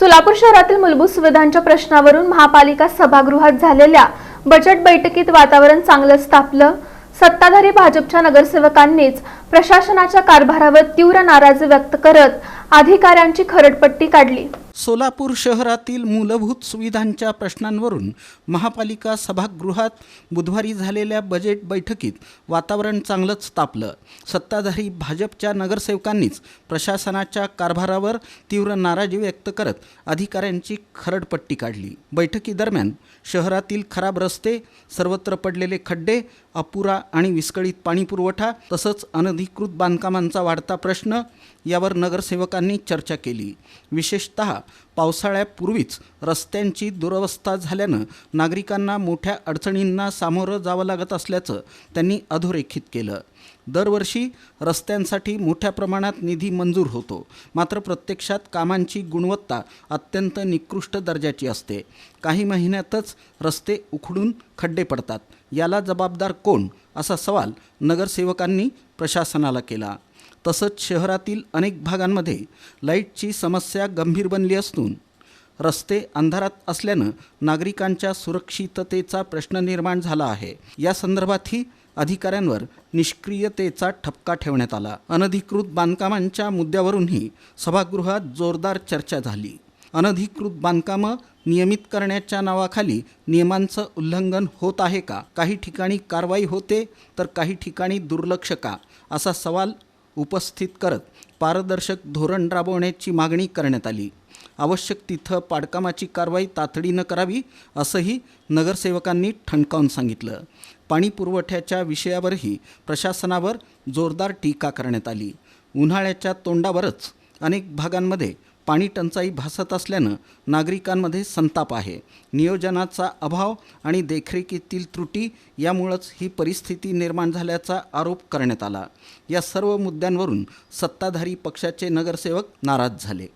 सोलापूर शहरातील मूलभूत सुविधांच्या प्रश्नावरून महापालिका सभागृहात झालेल्या बजेट बैठकीत वातावरण चांगलंच तापलं। सत्ताधारी भाजपच्या नगरसेवकांनीच प्रशासनाच्या कारभारावर तीव्र नाराजी व्यक्त करत अधिकाऱ्यांची खरडपट्टी काढली। सोलापूर शहरातील मूलभूत सुविधांच्या प्रश्नांवरून महापालिका सभागृहात बुधवारी झालेल्या बजेट बैठकीत वातावरण चांगलंच तापलं। सत्ताधारी भाजपच्या नगरसेवकांनीच प्रशासनाच्या कारभारावर तीव्र नाराजी व्यक्त करत अधिकाऱ्यांची खरडपट्टी काढली। बैठकीदरम्यान शहरातील खराब रस्ते, सर्वत्र पडलेले खड्डे, अपुरा आणि विस्कळीत पाणीपुरवठा तसंच अनधिकृत बांधकामांचा वाढता प्रश्न यावर नगरसेवकांनी चर्चा केली। विशेषतः पावसाळ्यापूर्वीच रस्त्यांची दुरवस्था झाल्यानं नागरिकांना मोठ्या अडचणींना सामोरं जावं लागत असल्याचं त्यांनी अधोरेखित केलं। दरवर्षी रस्त्यांसाठी मोठ्या प्रमाणात निधी मंजूर होतो, मात्र प्रत्यक्षात कामांची गुणवत्ता अत्यंत निकृष्ट दर्जाची असते। काही महिन्यातच रस्ते उखडून खड्डे पडतात। याला जबाबदार कोण असा सवाल नगरसेवकांनी प्रशासनाला केला। तसंच शहरातील अनेक भागांमध्ये लाईटची समस्या गंभीर बनली असून रस्ते अंधारात असल्यानं नागरिकांच्या सुरक्षिततेचा प्रश्न निर्माण झाला आहे। या संदर्भातही अधिकाऱ्यांवर निष्क्रियतेचा ठपका ठेवण्यात आला। अनधिकृत बांधकामांच्या मुद्द्यावरूनही सभागृहात जोरदार चर्चा झाली। अनधिकृत बांधकामं नियमित करण्याच्या नावाखाली नियमांचं उल्लंघन होत आहे का? काही ठिकाणी कारवाई होते तर काही ठिकाणी दुर्लक्ष का? असा सवाल उपस्थित करत पारदर्शक धोरण राबवण्याची मागणी करण्यात आली। आवश्यक तिथं पाडकामाची कारवाई तातडीनं करावी असंही नगरसेवकांनी ठणकावून सांगितलं। पाणी पुरवठ्याच्या विषयावरही प्रशासनावर जोरदार टीका करण्यात आली। उन्हाळ्याच्या तोंडावरच अनेक भागांमध्ये पाणी टंचाई भासत असल्यानं नागरिकांमध्ये संताप आहे। नियोजनाचा अभाव आणि देखरेखीतील त्रुटी यामुळेच ही परिस्थिती निर्माण झाल्याचा आरोप करण्यात आला। या सर्व मुद्द्यांवरून सत्ताधारी पक्षाचे नगरसेवक नाराज झाले।